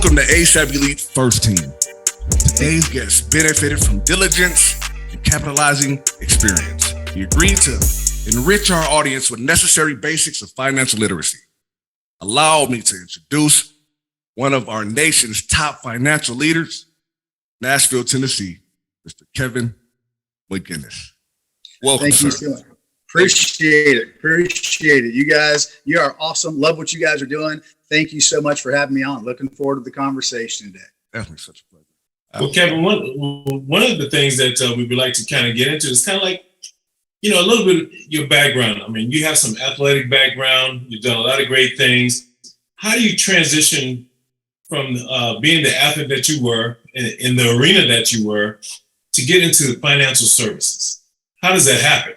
Welcome to ASAP Elite First Team. Today's guest benefited from diligence and capitalizing experience. He agreed to enrich our audience with necessary basics of financial literacy. Allow me to introduce one of our nation's top financial leaders, Nashville, Tennessee, Mr. Kevin McGinnis. Welcome, Thank you so much. Appreciate it. You guys, you are awesome. Love what you guys are doing. Thank you so much for having me on. Looking forward to the conversation today. Definitely such a pleasure. Well, Kevin, one of the things that we would like to kind of get into is kind of like, a little bit of your background. I mean, you have some athletic background. You've done a lot of great things. How do you transition from being the athlete that you were in the arena that you were to get into financial services? How does that happen?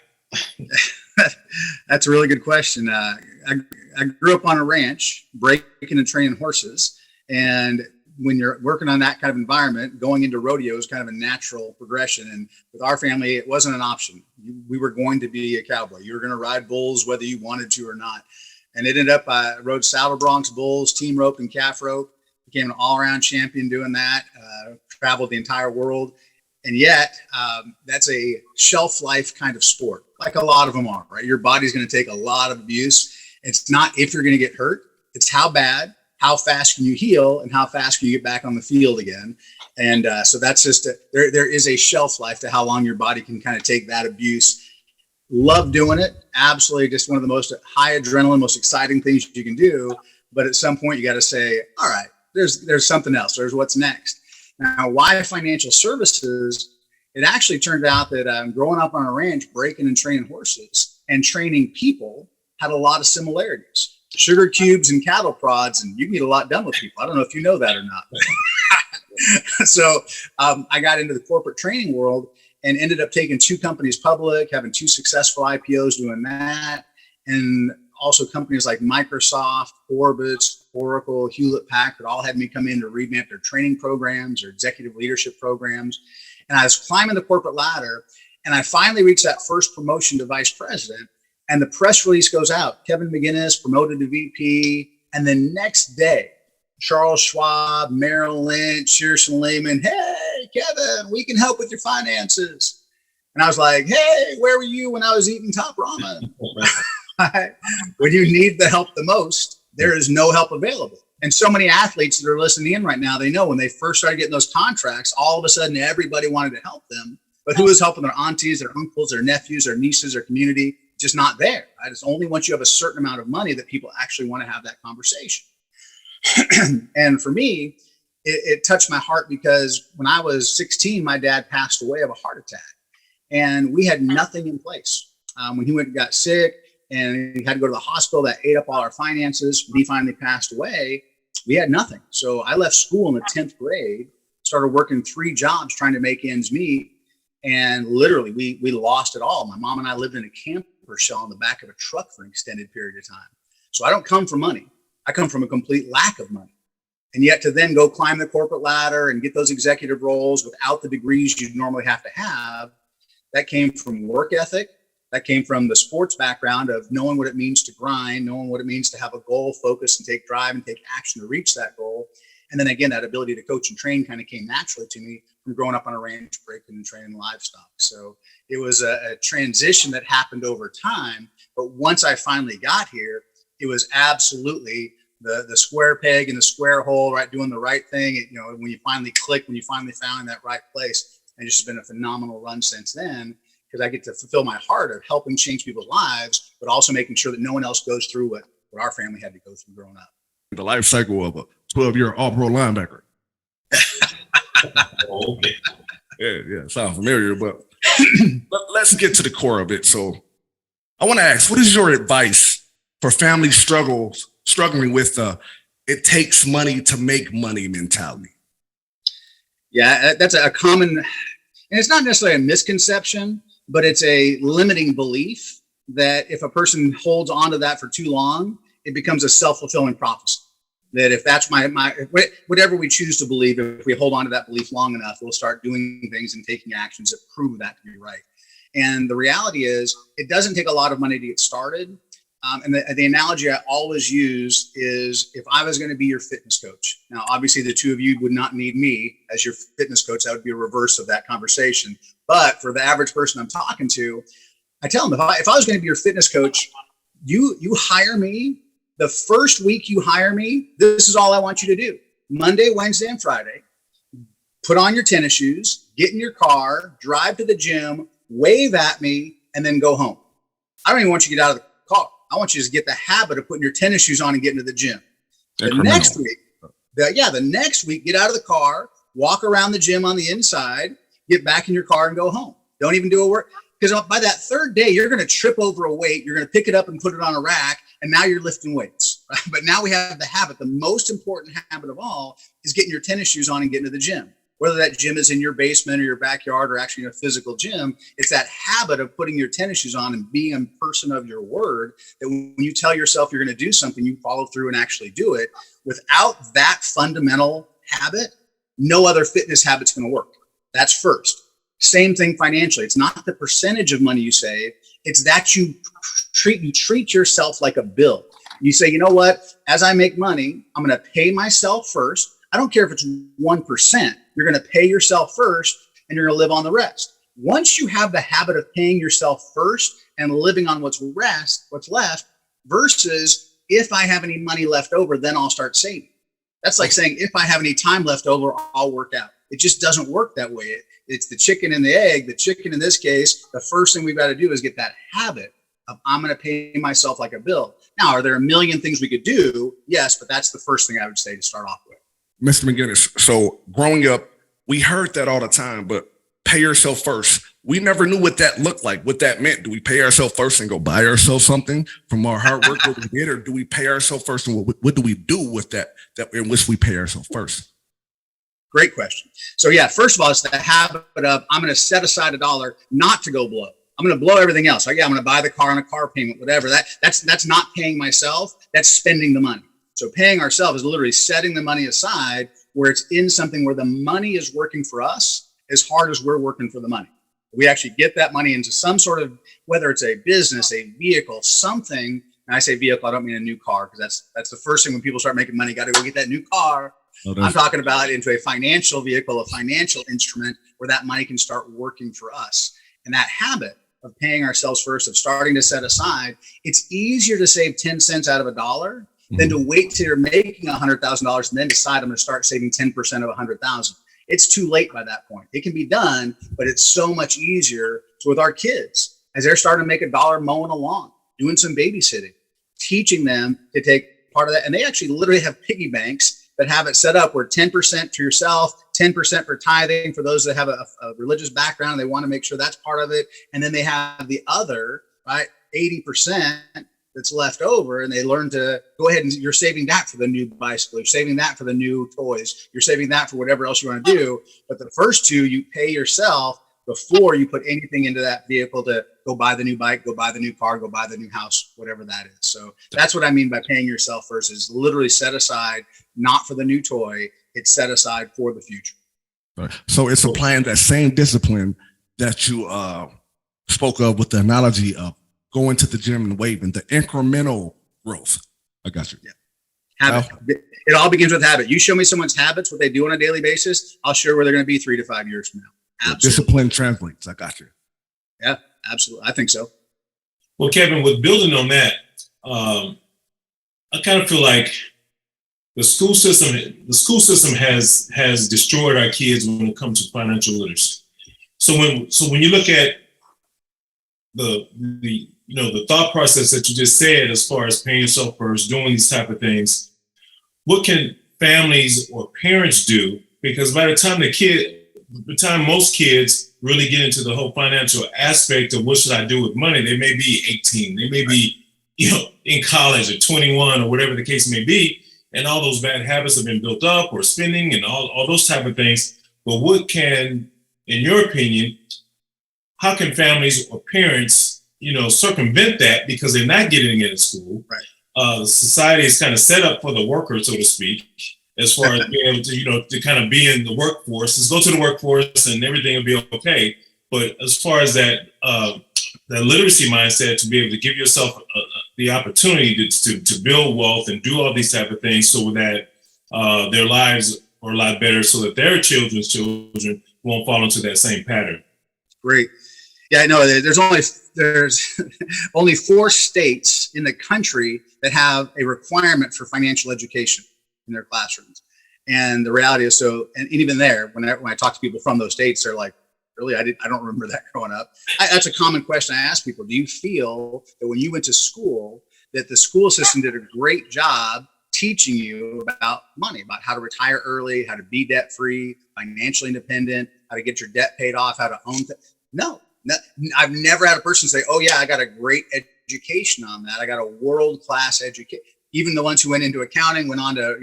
That's a really good question. I grew up on a ranch, breaking and training horses. And when you're working on that kind of environment, going into rodeo is kind of a natural progression. And with our family, it wasn't an option. We were going to be a cowboy. You were going to ride bulls, whether you wanted to or not. And it ended up, I rode saddle broncs, bulls, team rope, and calf rope. Became an all-around champion doing that. Traveled the entire world. And yet, that's a shelf life kind of sport, like a lot of them are, right? Your body's going to take a lot of abuse. It's not if you're going to get hurt. It's how bad, how fast can you heal, and how fast can you get back on the field again. And so that's just, there is a shelf life to how long your body can kind of take that abuse. Love doing it. Absolutely just one of the most high adrenaline, most exciting things you can do. But at some point, you got to say, all right, there's something else. There's what's next. Now, why financial services? It actually turned out that growing up on a ranch, breaking and training horses and training people had a lot of similarities. Sugar cubes and cattle prods, and you can get a lot done with people. I don't know if you know that or not. So I got into the corporate training world and ended up taking 2 companies public, having 2 successful IPOs doing that. And also companies like Microsoft, Orbitz, Oracle, Hewlett-Packard all had me come in to revamp their training programs or executive leadership programs. And I was climbing the corporate ladder, and I finally reached that first promotion to vice president. And the press release goes out, Kevin McGinnis promoted to VP. And the next day, Charles Schwab, Merrill Lynch, Shearson Lehman, hey, Kevin, we can help with your finances. And I was like, hey, where were you when I was eating top ramen? When you need the help the most, there is no help available. And so many athletes that are listening in right now, they know when they first started getting those contracts, all of a sudden everybody wanted to help them. But who was helping their aunties, their uncles, their nephews, their nieces, their community? Just not there. Right? It's only once you have a certain amount of money that people actually want to have that conversation. And for me, it touched my heart because when I was 16, my dad passed away of a heart attack. And we had nothing in place. When he went and got sick, and he had to go to the hospital, that ate up all our finances. When he finally passed away, we had nothing. So I left school in the 10th grade, started working 3 jobs trying to make ends meet. And literally we lost it all. My mom and I lived in a camper shell in the back of a truck for an extended period of time. So I don't come from money. I come from a complete lack of money. And yet to then go climb the corporate ladder and get those executive roles without the degrees you'd normally have to have, that came from work ethic. That came from the sports background of knowing what it means to grind, knowing what it means to have a goal, focus, and take drive and take action to reach that goal. And then again, that ability to coach and train kind of came naturally to me from growing up on a ranch, breaking and training livestock. So it was a transition that happened over time. But once I finally got here, it was absolutely the square peg in the square hole, right? Doing the right thing. When you finally click, when you finally found that right place, and it's just been a phenomenal run since then. Because I get to fulfill my heart of helping change people's lives, but also making sure that no one else goes through what our family had to go through growing up. The life cycle of a 12-year all-pro linebacker. Okay. Yeah, sounds familiar, but let's get to the core of it. So I want to ask, what is your advice for families struggling with it takes money to make money mentality? Yeah, that's a common, and it's not necessarily a misconception, but it's a limiting belief that if a person holds on to that for too long, it becomes a self-fulfilling prophecy. That if that's whatever we choose to believe, if we hold on to that belief long enough, we'll start doing things and taking actions that prove that to be right. And the reality is, it doesn't take a lot of money to get started. And the analogy I always use is if I was going to be your fitness coach. Now, obviously, the two of you would not need me as your fitness coach. That would be a reverse of that conversation. But for the average person I'm talking to, I tell them, if I was going to be your fitness coach, you hire me. The first week you hire me, this is all I want you to do. Monday, Wednesday, and Friday, put on your tennis shoes, get in your car, drive to the gym, wave at me, and then go home. I don't even want you to get out of the car. I want you to get the habit of putting your tennis shoes on and getting to the gym. The next week, get out of the car, walk around the gym on the inside, get back in your car and go home. Don't even do a work. Because by that third day, you're going to trip over a weight. You're going to pick it up and put it on a rack. And now you're lifting weights. Right? But now we have the habit. The most important habit of all is getting your tennis shoes on and getting to the gym. Whether that gym is in your basement or your backyard or actually in a physical gym, it's that habit of putting your tennis shoes on and being a person of your word that when you tell yourself you're going to do something, you follow through and actually do it. Without that fundamental habit, no other fitness habit's going to work. That's first. Same thing financially. It's not the percentage of money you save. It's that you treat yourself like a bill. You say, you know what? As I make money, I'm going to pay myself first. I don't care if it's 1%. You're going to pay yourself first and you're going to live on the rest. Once you have the habit of paying yourself first and living on what's left versus if I have any money left over, then I'll start saving. That's like saying, if I have any time left over, I'll work out. It just doesn't work that way. It's the chicken and the egg. The chicken in this case, the first thing we've got to do is get that habit of I'm going to pay myself like a bill. Now, are there a million things we could do? Yes, but that's the first thing I would say to start off with. Mr. McGinnis, so growing up, we heard that all the time, but pay yourself first. We never knew what that looked like, what that meant. Do we pay ourselves first and go buy ourselves something from our hard work what we did, or do we pay ourselves first and what do we do with that in which we pay ourselves first? Great question. So yeah, first of all, it's the habit of I'm going to set aside $1 not to go blow. I'm going to blow everything else. I'm going to buy the car on a car payment, whatever. That's not paying myself. That's spending the money. So paying ourselves is literally setting the money aside where it's in something where the money is working for us as hard as we're working for the money. We actually get that money into some sort of, whether it's a business, a vehicle, something. And I say vehicle, I don't mean a new car, because that's the first thing when people start making money, got to go get that new car. I'm talking about into a financial vehicle, a financial instrument where that money can start working for us. And that habit of paying ourselves first, of starting to set aside, it's easier to save 10 cents out of $1 than to wait till you're making $100,000 and then decide I'm going to start saving 10% of 100,000. It's too late by that point. It can be done, but it's so much easier. So with our kids, as they're starting to make $1 mowing a lawn, doing some babysitting, teaching them to take part of that. And they actually literally have piggy banks that have it set up where 10% to yourself, 10% for tithing for those that have a religious background. They want to make sure that's part of it. And then they have the other, right, 80% that's left over, and they learn to go ahead and you're saving that for the new bicycle. You're saving that for the new toys. You're saving that for whatever else you want to do. But the first two, you pay yourself before you put anything into that vehicle to go buy the new bike, go buy the new car, go buy the new house, whatever that is. So that's what I mean by paying yourself first, is literally set aside, not for the new toy. It's set aside for the future. So it's applying that same discipline that you spoke of with the analogy of going to the gym and waving, the incremental growth. I got you. Yeah. Habit. It all begins with habit. You show me someone's habits, what they do on a daily basis, I'll show where they're going to be 3 to 5 years from now. Absolutely. Discipline translates. I got you. Yeah, absolutely. I think so. Well, Kevin, with building on that, I kind of feel like the school system has destroyed our kids when it comes to financial literacy. So when you look at the thought process that you just said, as far as paying yourself first, doing these type of things, what can families or parents do? Because by the time most kids really get into the whole financial aspect of what should I do with money, they may be 18, they may be, in college at 21 or whatever the case may be. And all those bad habits have been built up, or spending and all those type of things. But what can, in your opinion, how can families or parents, circumvent that because they're not getting it in school? Right. The society is kind of set up for the worker, so to speak, as far as being able to, to kind of be in the workforce. Just go to the workforce and everything will be okay. But as far as that literacy mindset, to be able to give yourself the opportunity to build wealth and do all these type of things so that their lives are a lot better, so that their children's children won't fall into that same pattern. Great. Yeah, I know there's only 4 states in the country that have a requirement for financial education in their classrooms. And the reality is, and even there, when I talk to people from those states, they're like, really, I don't remember that growing up. That's a common question I ask people. Do you feel that when you went to school, that the school system did a great job teaching you about money, about how to retire early, how to be debt free, financially independent, how to get your debt paid off, how to own No, I've never had a person say, oh yeah, I got a great education on that. I got a world-class education. Even the ones who went into accounting, went on to,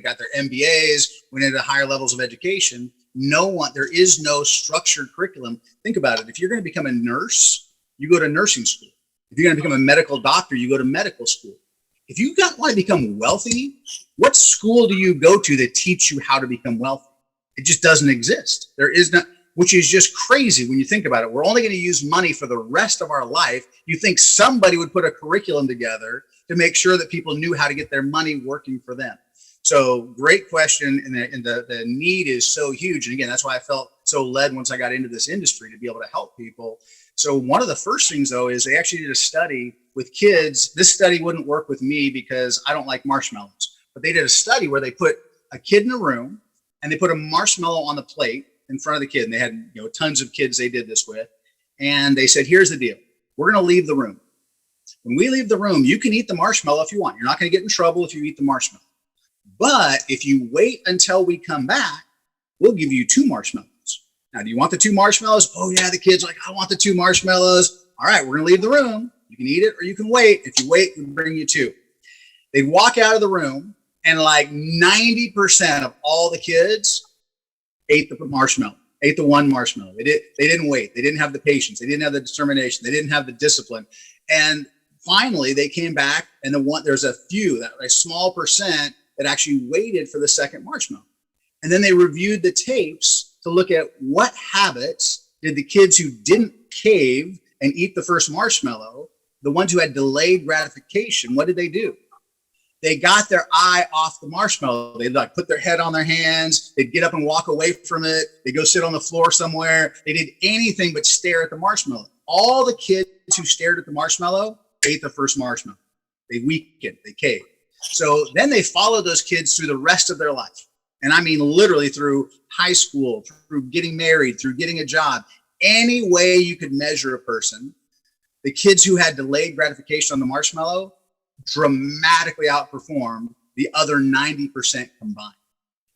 got their MBAs, went into higher levels of education. There is no structured curriculum. Think about it. If you're going to become a nurse, you go to nursing school. If you're going to become a medical doctor, you go to medical school. If you want to become wealthy, what school do you go to that teach you how to become wealthy? It just doesn't exist. There is not, which is just crazy when you think about it. We're only going to use money for the rest of our life. You think somebody would put a curriculum together to make sure that people knew how to get their money working for them. So great question. And the need is so huge. And again, that's why I felt so led once I got into this industry to be able to help people. So one of the first things though, is they actually did a study with kids. This study wouldn't work with me because I don't like marshmallows, but they did a study where they put a kid in a room and they put a marshmallow on the plate in front of the kid. And they had, tons of kids they did this with. And they said, here's the deal. We're going to leave the room. When we leave the room, you can eat the marshmallow if you want. You're not going to get in trouble if you eat the marshmallow. But if you wait until we come back, we'll give you 2 marshmallows. Now, do you want the 2 marshmallows? Oh yeah, the kid's like, I want the 2 marshmallows. All right, we're going to leave the room. You can eat it or you can wait. If you wait, we'll bring you 2. They'd walk out of the room and like 90% of all the kids ate the marshmallow, ate the 1 marshmallow. They didn't wait. They didn't have the patience. They didn't have the determination. They didn't have the discipline. And finally, they came back and there's a small percent that actually waited for the second marshmallow. And then they reviewed the tapes to look at what habits did the kids who didn't cave and eat the first marshmallow, the ones who had delayed gratification, what did they do? They got their eye off the marshmallow. They'd like put their head on their hands. They'd get up and walk away from it. They'd go sit on the floor somewhere. They did anything but stare at the marshmallow. All the kids who stared at the marshmallow ate the first marshmallow. They weakened, they caved. So then they followed those kids through the rest of their life. And I mean, literally through high school, through getting married, through getting a job, any way you could measure a person. The kids who had delayed gratification on the marshmallow dramatically outperformed the other 90% combined.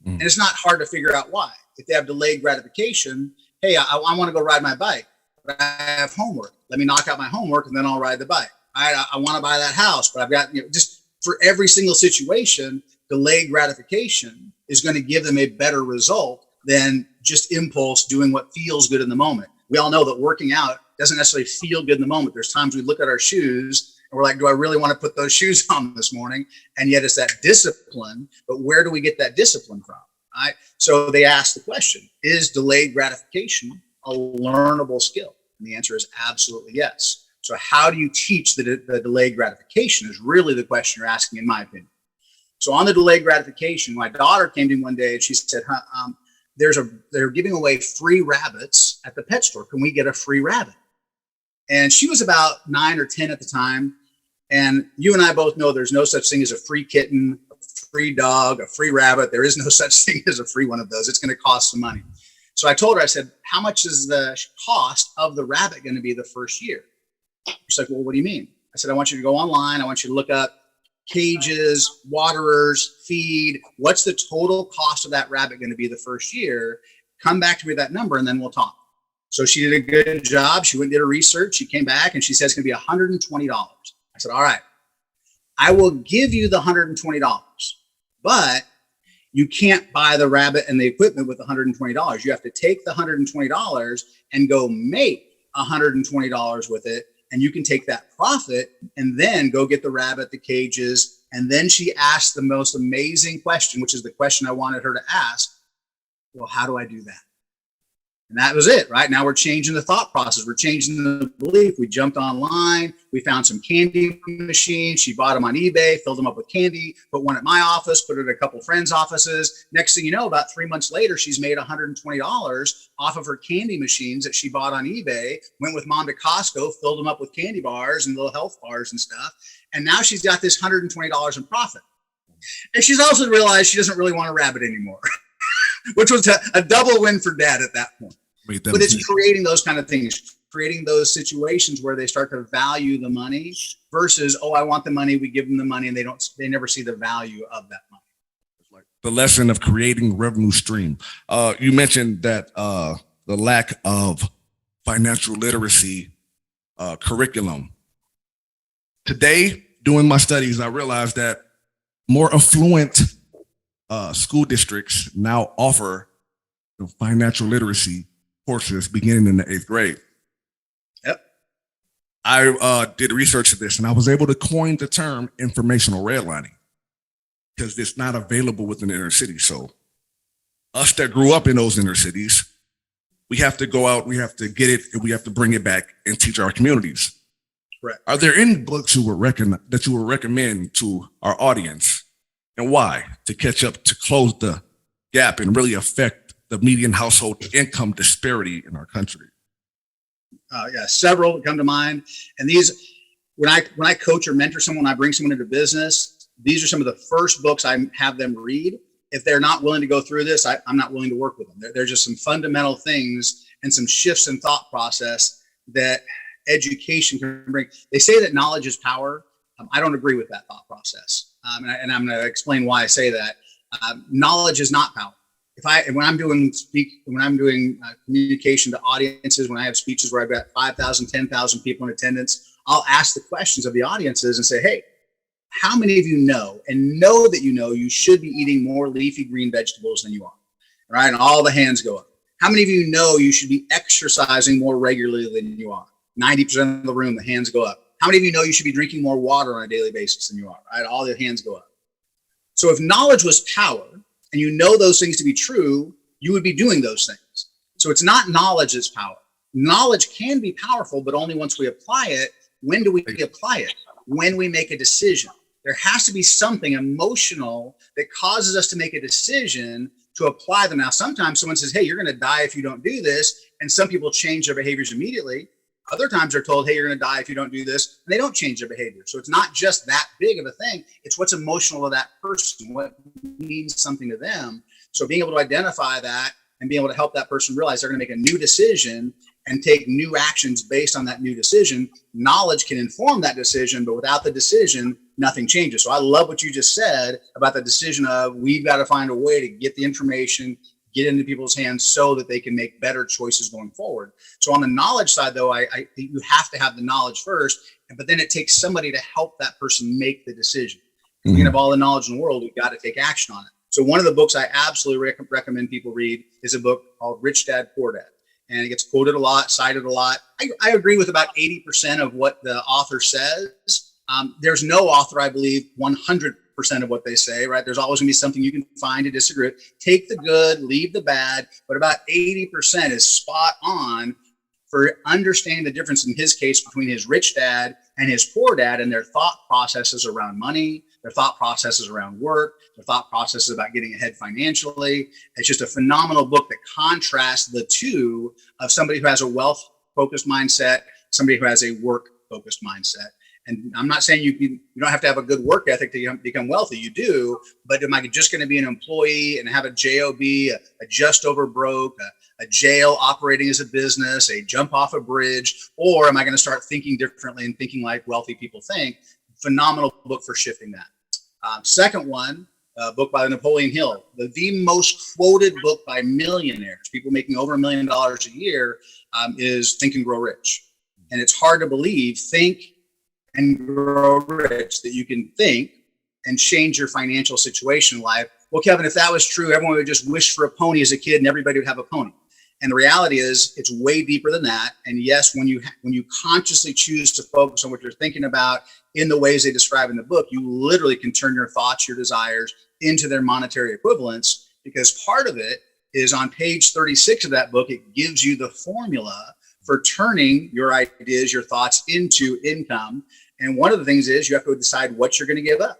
And it's not hard to figure out why. If they have delayed gratification, hey, I want to go ride my bike, but I have homework. Let me knock out my homework and then I'll ride the bike. I want to buy that house, but I've got, just for every single situation, delayed gratification is going to give them a better result than just impulse doing what feels good in the moment. We all know that working out doesn't necessarily feel good in the moment. There's times we look at our shoes and we're like, do I really want to put those shoes on this morning? And yet it's that discipline, but where do we get that discipline from? Right? So they asked the question, is delayed gratification a learnable skill? And the answer is absolutely yes. So how do you teach the delayed gratification is really the question you're asking, in my opinion. So on the delayed gratification, my daughter came to me one day and she said, they're giving away free rabbits at the pet store. Can we get a free rabbit? And she was about 9 or 10 at the time. And you and I both know there's no such thing as a free kitten, a free dog, a free rabbit. There is no such thing as a free one of those. It's going to cost some money. So I told her, I said, how much is the cost of the rabbit going to be the first year? She's like, well, what do you mean? I said, I want you to go online. I want you to look up cages, waterers, feed. What's the total cost of that rabbit going to be the first year? Come back to me with that number and then we'll talk. So she did a good job. She went and did her research. She came back and she says it's going to be $120. I said, all right, I will give you the $120, but you can't buy the rabbit and the equipment with $120. You have to take the $120 and go make $120 with it. And you can take that profit and then go get the rabbit, the cages. And then she asked the most amazing question, which is the question I wanted her to ask. Well, how do I do that? And that was it, right? Now we're changing the thought process. We're changing the belief. We jumped online. We found some candy machines. She bought them on eBay, filled them up with candy, put one at my office, put it at a couple friends' offices. Next thing you know, about 3 months later, she's made $120 off of her candy machines that she bought on eBay, went with mom to Costco, filled them up with candy bars and little health bars and stuff. And now she's got this $120 in profit. And she's also realized she doesn't really want a rabbit anymore, which was a double win for dad at that point. But it's creating those kind of things, creating those situations where they start to value the money versus, oh, I want the money. We give them the money and they never see the value of that money. The lesson of creating revenue stream. You mentioned that the lack of financial literacy curriculum. Today, doing my studies, I realized that more affluent school districts now offer the financial literacy courses beginning in the 8th grade. Yep. I did research of this and I was able to coin the term informational redlining because it's not available within the inner city. So us that grew up in those inner cities, we have to go out, we have to get it, and we have to bring it back and teach our communities. Correct. Are there any books that you would recommend to our audience and why to catch up, to close the gap and really affect the median household income disparity in our country? Yeah, several come to mind. And these, when I coach or mentor someone, I bring someone into business, these are some of the first books I have them read. If they're not willing to go through this, I'm not willing to work with them. There's just some fundamental things and some shifts in thought process that education can bring. They say that knowledge is power. I don't agree with that thought process. And I'm going to explain why I say that. Knowledge is not power. When I'm doing communication to audiences, when I have speeches where I've got 5,000, 10,000 people in attendance, I'll ask the questions of the audiences and say, hey, how many of you know that you should be eating more leafy green vegetables than you are? All right, and all the hands go up. How many of you know you should be exercising more regularly than you are? 90% of the room, the hands go up. How many of you know you should be drinking more water on a daily basis than you are? Right, all the hands go up. So if knowledge was power, and you know those things to be true, you would be doing those things. So it's not knowledge that's power. Knowledge can be powerful, but only once we apply it. When do we apply it? When we make a decision. There has to be something emotional that causes us to make a decision to apply them. Now, sometimes someone says, hey, you're going to die if you don't do this. And some people change their behaviors immediately. Other times they're told, hey, you're going to die if you don't do this. And they don't change their behavior. So it's not just that big of a thing. It's what's emotional to that person, what means something to them. So being able to identify that and being able to help that person realize they're going to make a new decision and take new actions based on that new decision. Knowledge can inform that decision, but without the decision, nothing changes. So I love what you just said about the decision of we've got to find a way to get the information, get into people's hands so that they can make better choices going forward. So on the knowledge side, though, I think you have to have the knowledge first, but then it takes somebody to help that person make the decision. Mm-hmm. We can have all the knowledge in the world, we've got to take action on it. So one of the books I absolutely recommend people read is a book called Rich Dad, Poor Dad. And it gets quoted a lot, cited a lot. I agree with about 80% of what the author says. There's no author, I believe, 100% of what they say, right? There's always gonna be something you can find to disagree with. Take the good, leave the bad, but about 80% is spot on for understanding the difference in his case between his rich dad and his poor dad and their thought processes around money, their thought processes around work, their thought processes about getting ahead financially. It's just a phenomenal book that contrasts the two of somebody who has a wealth-focused mindset, somebody who has a work-focused mindset. And I'm not saying you don't have to have a good work ethic to become wealthy. You do, but am I just going to be an employee and have a job, a just over broke, a jail operating as a business, a jump off a bridge, or am I going to start thinking differently and thinking like wealthy people think? Phenomenal book for shifting that. Second one, a book by Napoleon Hill, the most quoted book by millionaires, people making over $1 million a year, is Think and Grow Rich. And it's hard to believe, think and grow rich, that you can think and change your financial situation in life. Well, Kevin, if that was true, everyone would just wish for a pony as a kid and everybody would have a pony. And the reality is it's way deeper than that. And yes, when you consciously choose to focus on what you're thinking about in the ways they describe in the book, you literally can turn your thoughts, your desires into their monetary equivalents, because part of it is on page 36 of that book. It gives you the formula for turning your ideas, your thoughts into income. And one of the things is you have to decide what you're going to give up.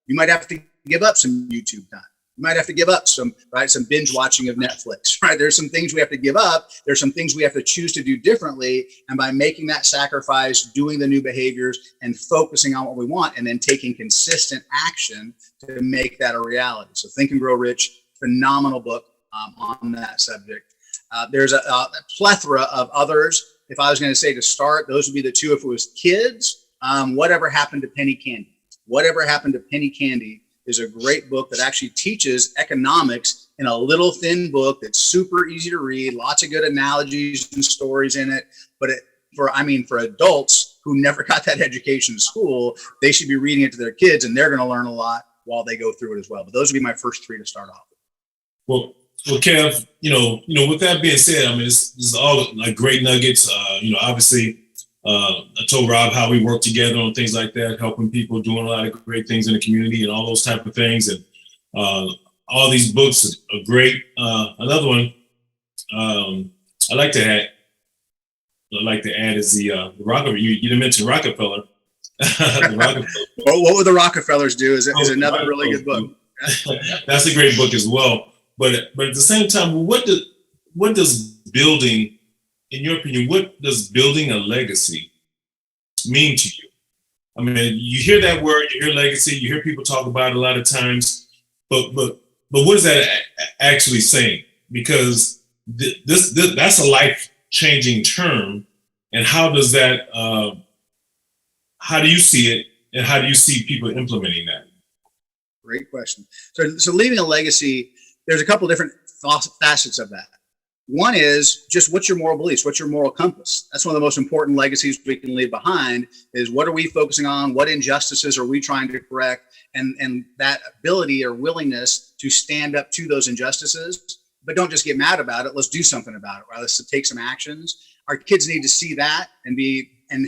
You might have to give up some YouTube time. You might have to give up some binge watching of Netflix, right? There's some things we have to give up. There's some things we have to choose to do differently. And by making that sacrifice, doing the new behaviors and focusing on what we want, and then taking consistent action to make that a reality. So Think and Grow Rich, phenomenal book on that subject. There's a plethora of others. If I was going to say to start, those would be the two. If it was kids, Whatever Happened to Penny Candy? Whatever Happened to Penny Candy is a great book that actually teaches economics in a little thin book that's super easy to read, lots of good analogies and stories in it. But for adults who never got that education in school, they should be reading it to their kids, and they're going to learn a lot while they go through it as well. But those would be my first three to start off with. Well, Kev, with that being said, I mean, this is all like great nuggets. Obviously, I told Rob how we work together on things like that, helping people, doing a lot of great things in the community and all those type of things. And all these books are great. Another one I like to add is the Rockefeller. You didn't mention Rockefeller. Well, What Would the Rockefellers Do is another really good book. That's a great book as well. But at the same time, what does building, in your opinion, what does building a legacy mean to you? I mean, you hear that word, you hear legacy, you hear people talk about it a lot of times, but what is that actually saying? Because that's a life-changing term, and how does that? How do you see it, and how do you see people implementing that? Great question. So leaving a legacy, there's a couple different facets of that. One is just what's your moral beliefs? What's your moral compass? That's one of the most important legacies we can leave behind is what are we focusing on? What injustices are we trying to correct? And that ability or willingness to stand up to those injustices, but don't just get mad about it. Let's do something about it, right? Let's take some actions. Our kids need to see that and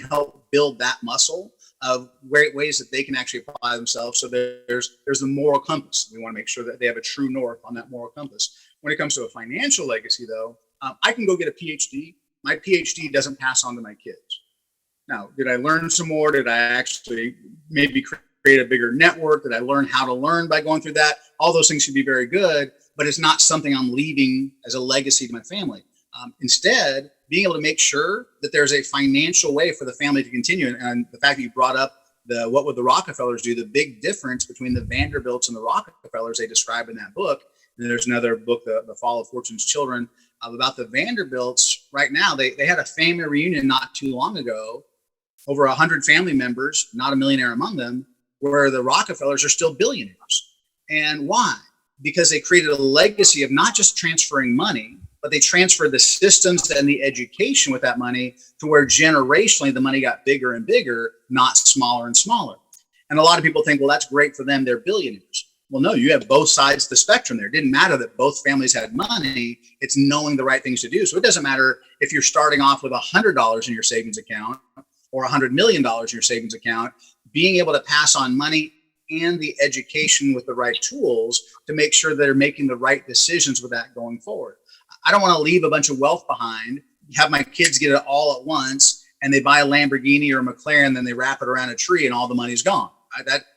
help build that muscle of ways that they can actually apply themselves. So there's the moral compass. We want to make sure that they have a true north on that moral compass. When it comes to a financial legacy, though, I can go get a PhD. My PhD doesn't pass on to my kids. Now, did I learn some more? Did I actually maybe create a bigger network? Did I learn how to learn by going through that? All those things should be very good, but it's not something I'm leaving as a legacy to my family. Instead, being able to make sure that there's a financial way for the family to continue. And the fact that you brought up What Would the Rockefellers Do, the big difference between the Vanderbilts and the Rockefellers they describe in that book. And there's another book, The Fall of Fortune's Children, about the Vanderbilts. Right now, they had a family reunion not too long ago, over 100 family members, not a millionaire among them, where the Rockefellers are still billionaires. And why? Because they created a legacy of not just transferring money, but they transferred the systems and the education with that money to where generationally the money got bigger and bigger, not smaller and smaller. And a lot of people think, well, that's great for them. They're billionaires. Well, no, you have both sides of the spectrum there. It didn't matter that both families had money. It's knowing the right things to do. So it doesn't matter if you're starting off with $100 in your savings account or $100 million in your savings account, being able to pass on money and the education with the right tools to make sure they're making the right decisions with that going forward. I don't want to leave a bunch of wealth behind, have my kids get it all at once, and they buy a Lamborghini or a McLaren, then they wrap it around a tree and all the money's gone.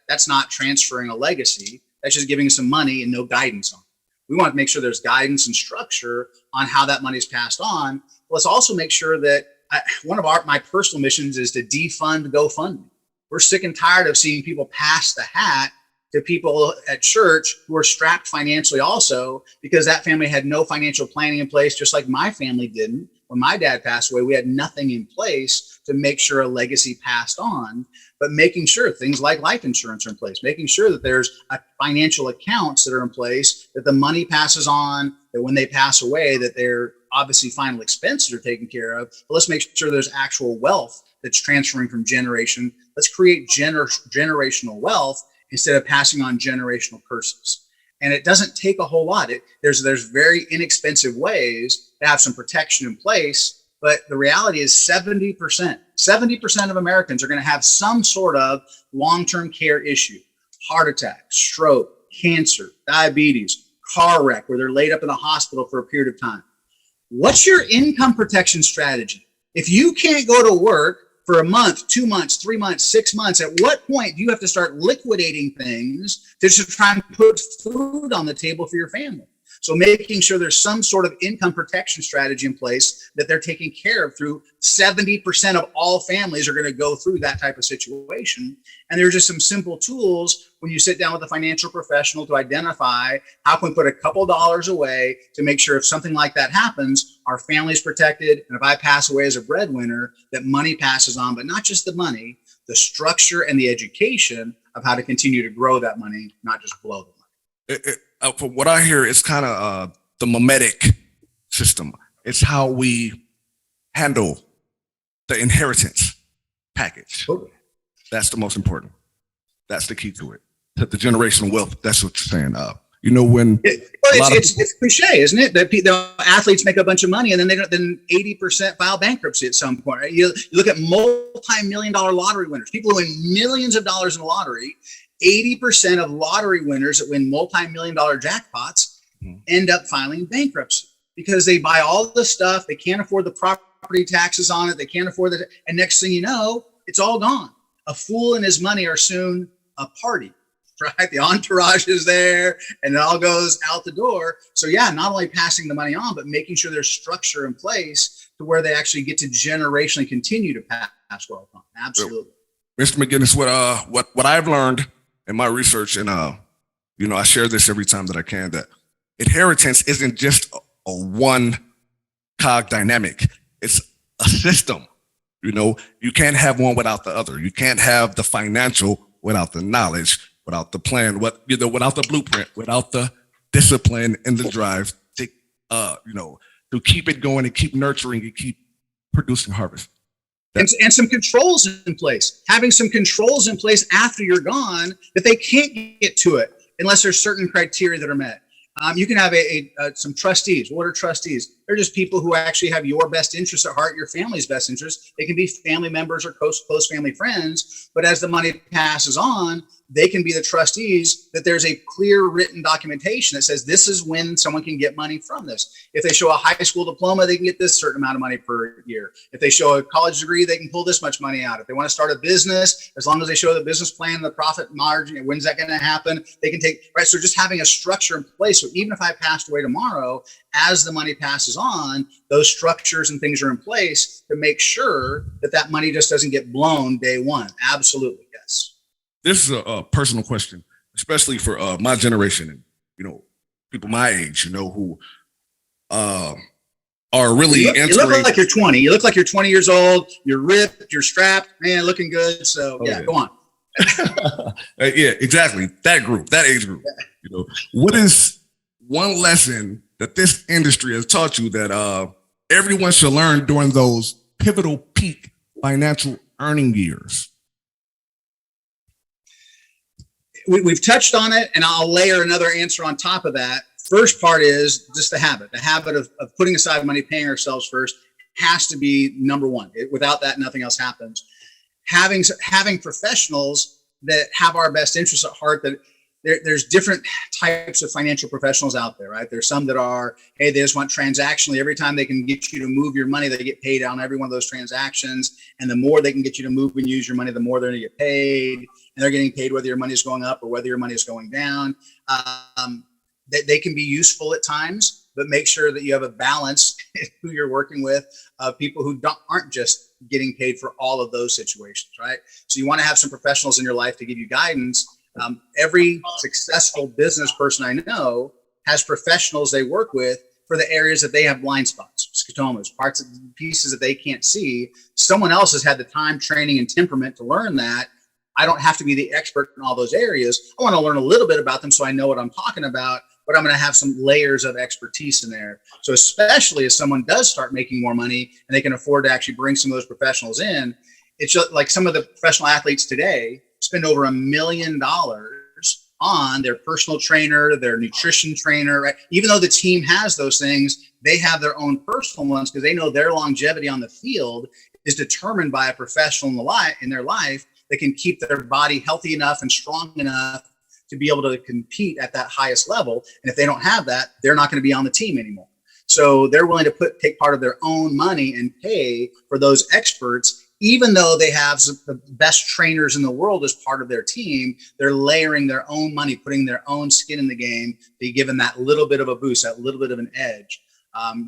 That's not transferring a legacy. That's just giving some money and no guidance on it. We want to make sure there's guidance and structure on how that money is passed on. Let's also make sure that one of my personal missions is to defund GoFundMe. We're sick and tired of seeing people pass the hat to people at church who are strapped financially also because that family had no financial planning in place, just like my family didn't. When my dad passed away, we had nothing in place to make sure a legacy passed on, but making sure things like life insurance are in place, making sure that there's financial accounts that are in place, that the money passes on, that when they pass away, that their obviously final expenses are taken care of. But let's make sure there's actual wealth that's transferring from generation. Let's create generational wealth instead of passing on generational curses. And it doesn't take a whole lot. There's very inexpensive ways to have some protection in place, but the reality is 70% of Americans are going to have some sort of long-term care issue: heart attack, stroke, cancer, diabetes, car wreck where they're laid up in the hospital for a period of time. What's your income protection strategy? If you can't go to work for a month, 2 months, 3 months, 6 months, at what point do you have to start liquidating things to just try and put food on the table for your family? So making sure there's some sort of income protection strategy in place that they're taking care of through 70% of all families are going to go through that type of situation. And there's just some simple tools when you sit down with a financial professional to identify how can we put a couple dollars away to make sure if something like that happens, our family's protected. And if I pass away as a breadwinner, that money passes on, but not just the money, the structure and the education of how to continue to grow that money, not just blow the money. From what I hear, it's kind of the mimetic system. It's how we handle the inheritance package. Totally. That's the most important. That's the key to it. To the generational wealth. That's what you're saying. You know, when it's cliche, isn't it? That the athletes make a bunch of money and then 80% file bankruptcy at some point. Right? You look at multi-million-dollar lottery winners, people who win millions of dollars in the lottery. 80% of lottery winners that win multi-million-dollar jackpots end up filing bankruptcy because they buy all the stuff. They can't afford the property taxes on it. They can't afford it. And next thing you know, it's all gone. A fool and his money are soon a party, right? The entourage is there and it all goes out the door. So yeah, not only passing the money on, but making sure there's structure in place to where they actually get to generationally continue to pass wealth on. Absolutely. Mr. McGinnis, what I've learned in my research, and you know, I share this every time that I can, that inheritance isn't just a one cog dynamic. It's a system. You know, you can't have one without the other. You can't have the financial without the knowledge, without the plan, without the blueprint, without the discipline and the drive to, you know, to keep it going and keep nurturing and keep producing harvest. And some controls in place, having some controls in place after you're gone that they can't get to it unless there's certain criteria that are met. You can have some trustees. What are trustees? They're just people who actually have your best interests at heart, your family's best interests. They can be family members or close family friends, but as the money passes on, they can be the trustees that there's a clear written documentation that says this is when someone can get money from this. If they show a high school diploma, they can get this certain amount of money per year. If they show a college degree, they can pull this much money out. If they want to start a business, as long as they show the business plan, the profit margin, when's that going to happen, they can take, right? So just having a structure in place. So even if I passed away tomorrow, as the money passes on, those structures and things are in place to make sure that that money just doesn't get blown day one. Absolutely, yes. This is a personal question, especially for my generation and, you know, people my age, you know, who are really you look like you're 20. You look like you're 20 years old. You're ripped. You're strapped. Man, looking good. So yeah, go on. Yeah, exactly. That group, that age group. Yeah. You know, what is one lesson that this industry has taught you that everyone should learn during those pivotal peak financial earning years? We've touched on it, and I'll layer another answer on top of that. First part is just the habit of putting aside money, paying ourselves first has to be number one. Without that, nothing else happens. Having professionals that have our best interests at heart, that there's different types of financial professionals out there, right? There's some that are, hey, they just want transactionally. Every time they can get you to move your money, they get paid on every one of those transactions. And the more they can get you to move and use your money, the more they're going to get paid. And they're getting paid whether your money is going up or whether your money is going down. They can be useful at times, but make sure that you have a balance in who you're working with, people who aren't just getting paid for all of those situations, right? So you want to have some professionals in your life to give you guidance. Every successful business person I know has professionals they work with for the areas that they have blind spots, scotomas, pieces that they can't see. Someone else has had the time, training, and temperament to learn that. I don't have to be the expert in all those areas. I want to learn a little bit about them so I know what I'm talking about, but I'm going to have some layers of expertise in there. So especially if someone does start making more money and they can afford to actually bring some of those professionals in, it's just like some of the professional athletes today spend over $1 million on their personal trainer, their nutrition trainer, right? Even though the team has those things, they have their own personal ones because they know their longevity on the field is determined by a professional in their life that can keep their body healthy enough and strong enough to be able to compete at that highest level. And if they don't have that, they're not going to be on the team anymore. So they're willing to take part of their own money and pay for those experts, even though they have the best trainers in the world as part of their team. They're layering their own money, putting their own skin in the game, be given that little bit of a boost, that little bit of an edge.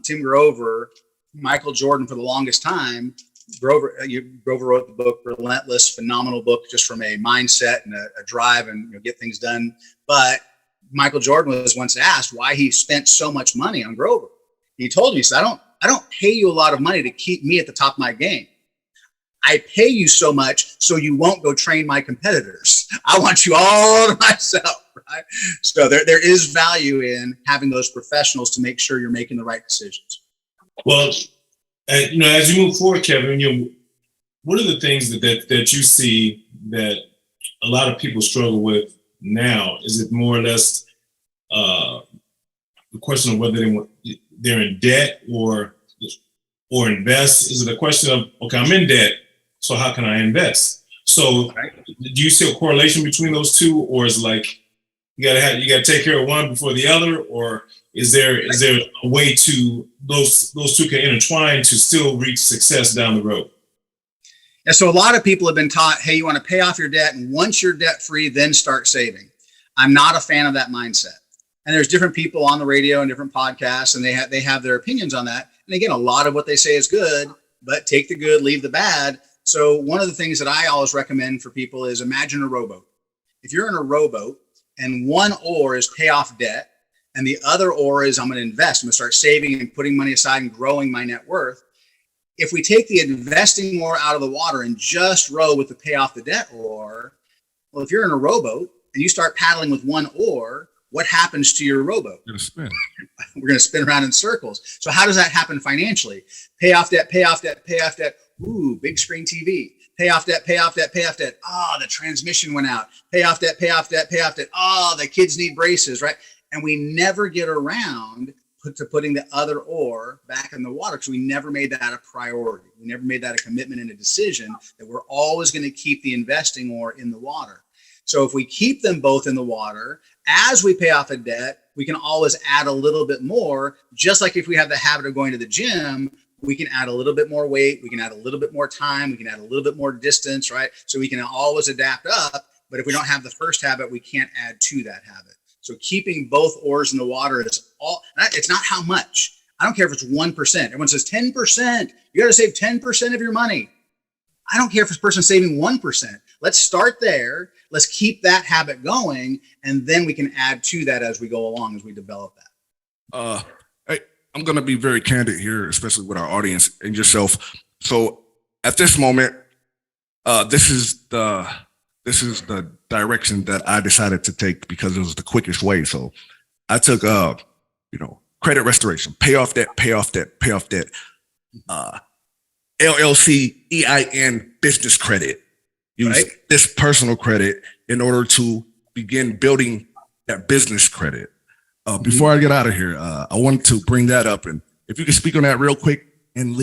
Tim Grover, Michael Jordan, for the longest time, Grover wrote the book Relentless, phenomenal book, just from a mindset and a drive and get things done. But Michael Jordan was once asked why he spent so much money on Grover. He told me, he said, I don't pay you a lot of money to keep me at the top of my game. I pay you so much so you won't go train my competitors. I want you all to myself, right? So there is value in having those professionals to make sure you're making the right decisions. Well, as you move forward, Kevin, what are the things that you see that a lot of people struggle with now? Is it more or less the question of whether they're in debt or invest? Is it a question of, okay, I'm in debt, so how can I invest? So do you see a correlation between those two, or is it like you gotta take care of one before the other, or is there a way to those two can intertwine to still reach success down the road? Yeah, so a lot of people have been taught, hey, you want to pay off your debt, and once you're debt free, then start saving. I'm not a fan of that mindset. And there's different people on the radio and different podcasts, and they have their opinions on that. And again, a lot of what they say is good, but take the good, leave the bad. So one of the things that I always recommend for people is imagine a rowboat. If you're in a rowboat and one oar is pay off debt, and the other oar is I'm going to invest, I'm going to start saving and putting money aside and growing my net worth. If we take the investing oar out of the water and just row with the pay off the debt oar, well, if you're in a rowboat and you start paddling with one oar, what happens to your rowboat? You're gonna spin. We're going to spin around in circles. So how does that happen financially? Pay off debt, pay off debt, pay off debt. Ooh, big screen TV. Pay off debt, pay off debt, pay off debt. Oh, the transmission went out. Pay off debt, pay off debt, pay off debt. Oh, the kids need braces, right? And we never get around to putting the other oar back in the water because we never made that a priority. We never made that a commitment and a decision that we're always going to keep the investing oar in the water. So if we keep them both in the water, as we pay off a debt, we can always add a little bit more. Just like if we have the habit of going to the gym, we can add a little bit more weight. We can add a little bit more time. We can add a little bit more distance, right? So we can always adapt up. But if we don't have the first habit, we can't add to that habit. So keeping both oars in the water is it's not how much. I don't care if it's 1%. Everyone says 10%. You got to save 10% of your money. I don't care if this person's saving 1%. Let's start there. Let's keep that habit going. And then we can add to that as we go along, as we develop that. I'm going to be very candid here, especially with our audience and yourself. So at this moment, this is the direction that I decided to take because it was the quickest way. So I took, credit restoration, pay off debt, pay off debt, pay off debt, LLC, EIN, business credit. Use this personal credit in order to begin building that business credit. Before I get out of here, I wanted to bring that up, and if you could speak on that real quick and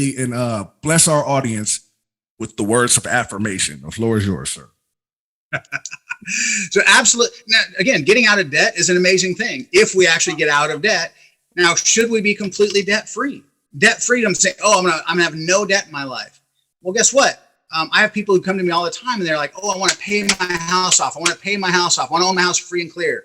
bless our audience with the words of affirmation. The floor is yours, sir. So absolutely. Now, again, getting out of debt is an amazing thing if we actually get out of debt. Now, should we be completely debt free? Debt freedom, say, I'm gonna have no debt in my life. Well, guess what? I have people who come to me all the time and they're like, I want to pay my house off. I want to pay my house off. I want to own my house free and clear.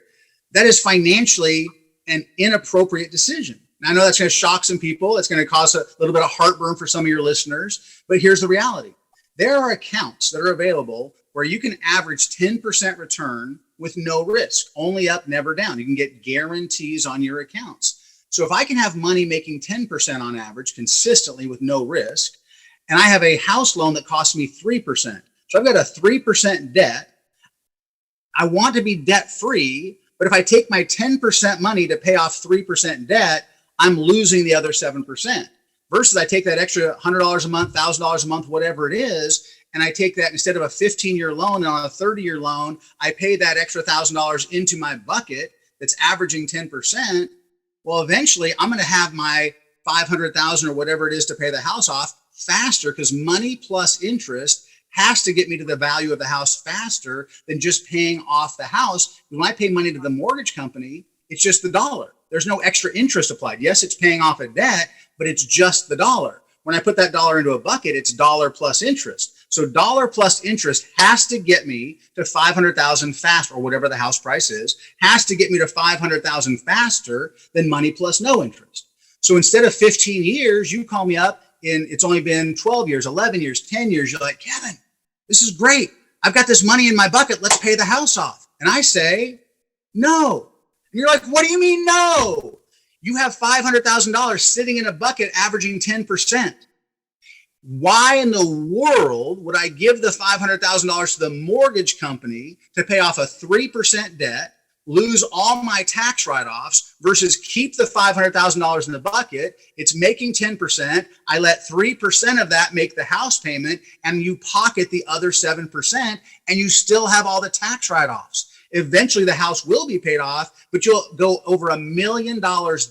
That is financially an inappropriate decision. Now, I know that's going to shock some people. It's going to cause a little bit of heartburn for some of your listeners, but here's the reality. There are accounts that are available where you can average 10% return with no risk, only up, never down. You can get guarantees on your accounts. So if I can have money making 10% on average consistently with no risk, and I have a house loan that costs me 3%. So I've got a 3% debt. I want to be debt free, but if I take my 10% money to pay off 3% debt, I'm losing the other 7%. Versus I take that extra $100 a month, $1,000 a month, whatever it is, and I take that instead of a 15-year loan and on a 30-year loan, I pay that extra $1,000 into my bucket that's averaging 10%. Well, eventually I'm going to have my $500,000 or whatever it is to pay the house off faster because money plus interest has to get me to the value of the house faster than just paying off the house. When I pay money to the mortgage company, it's just the dollar. There's no extra interest applied. Yes, it's paying off a debt, but it's just the dollar. When I put that dollar into a bucket, it's dollar plus interest. So dollar plus interest has to get me to 500,000 fast, or whatever the house price is, has to get me to 500,000 faster than money plus no interest. So instead of 15 years, you call me up and it's only been 12 years, 11 years, 10 years. You're like, Kevin, this is great. I've got this money in my bucket. Let's pay the house off. And I say, no. And you're like, what do you mean no? You have $500,000 sitting in a bucket averaging 10%. Why in the world would I give the $500,000 to the mortgage company to pay off a 3% debt, lose all my tax write-offs, versus keep the $500,000 in the bucket? It's making 10%. I let 3% of that make the house payment, and you pocket the other 7%, and you still have all the tax write-offs. Eventually the house will be paid off, but you'll go over $1 million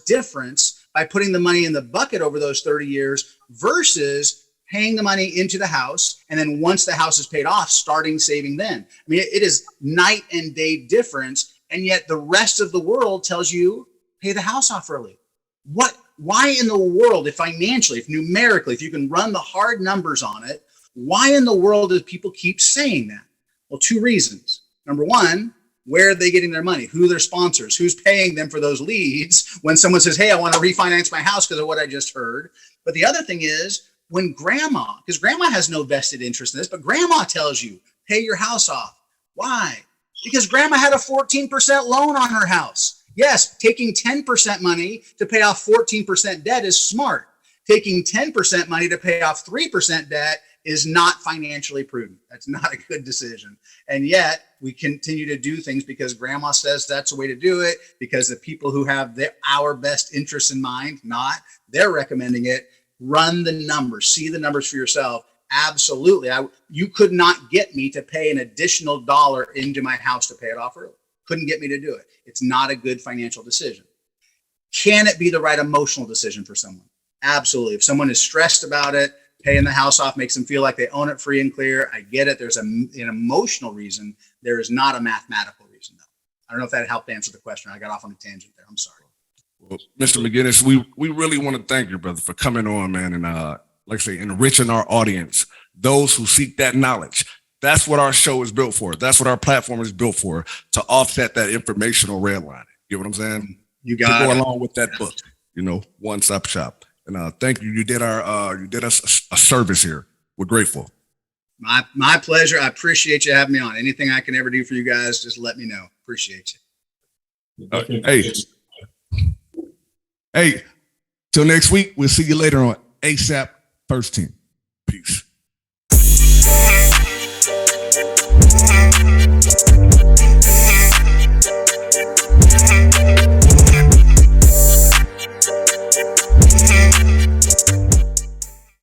difference by putting the money in the bucket over those 30 years versus paying the money into the house, and then once the house is paid off, starting saving then. I mean, it is night and day difference, and yet the rest of the world tells you, pay the house off early. Why in the world, if financially, if numerically, if you can run the hard numbers on it, why in the world do people keep saying that? Well, two reasons. Number one, where are they getting their money? Who are their sponsors? Who's paying them for those leads when someone says, hey, I want to refinance my house because of what I just heard? But the other thing is, when grandma, because grandma has no vested interest in this, but grandma tells you, pay your house off. Why? Because grandma had a 14% loan on her house. Yes, taking 10% money to pay off 14% debt is smart. Taking 10% money to pay off 3% debt is not financially prudent. That's not a good decision. And yet we continue to do things because grandma says that's the way to do it, because the people who have our best interests in mind, they're recommending it. Run the numbers, see the numbers for yourself. Absolutely. You could not get me to pay an additional dollar into my house to pay it off early. Couldn't get me to do it. It's not a good financial decision. Can it be the right emotional decision for someone? Absolutely. If someone is stressed about it, paying the house off makes them feel like they own it free and clear. I get it. There's an emotional reason. There is not a mathematical reason, though. I don't know if that helped answer the question. I got off on a tangent there. I'm sorry. Well, Mr. McGinnis, we really want to thank you, brother, for coming on, man, and like I say, enriching our audience, those who seek that knowledge. That's what our show is built for. That's what our platform is built for, to offset that informational red line. You know what I'm saying? You got to go it. along with that book, one-stop shop. And thank you. You did us a service here. We're grateful. My pleasure. I appreciate you having me on. Anything I can ever do for you guys, just let me know. Appreciate you. Hey, till next week. We'll see you later on ASAP First Team. Peace.